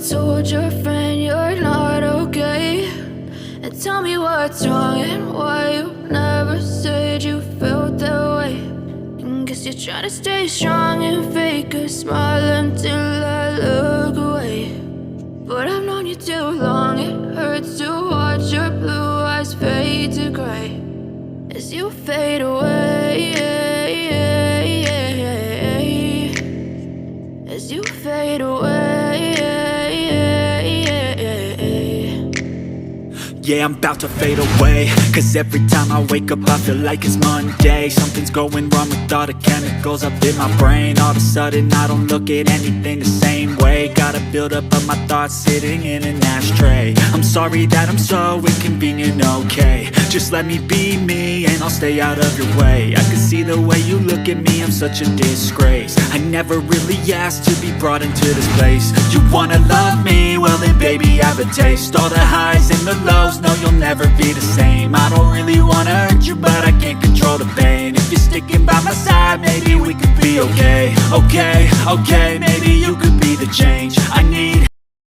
told your friend you're not okay? And tell me what's wrong and why you never said you felt that way. And guess you're trying to stay strong and fake a smile until I look away. But I've known you too long, it hurts to watch your blue eyes fade to gray as you fade away, as you fade away. Yeah, I'm about to fade away, cause every time I wake up I feel like it's Monday. Something's going wrong with all the chemicals up in my brain. All of a sudden I don't look at anything the same way. Gotta build up of my thoughts sitting in an ashtray. I'm sorry that I'm so inconvenient, okay? Just let me be me and I'll stay out of your way. I can see the way you look at me, I'm such a disgrace. I never really asked to be brought into this place. You wanna love me? Well then baby I have a taste. All the highs and the lows, no you'll never be the same. I don't really wanna hurt you but I can't control the pain. If you're sticking by my side maybe we could be okay. Okay, maybe you could be the change I need.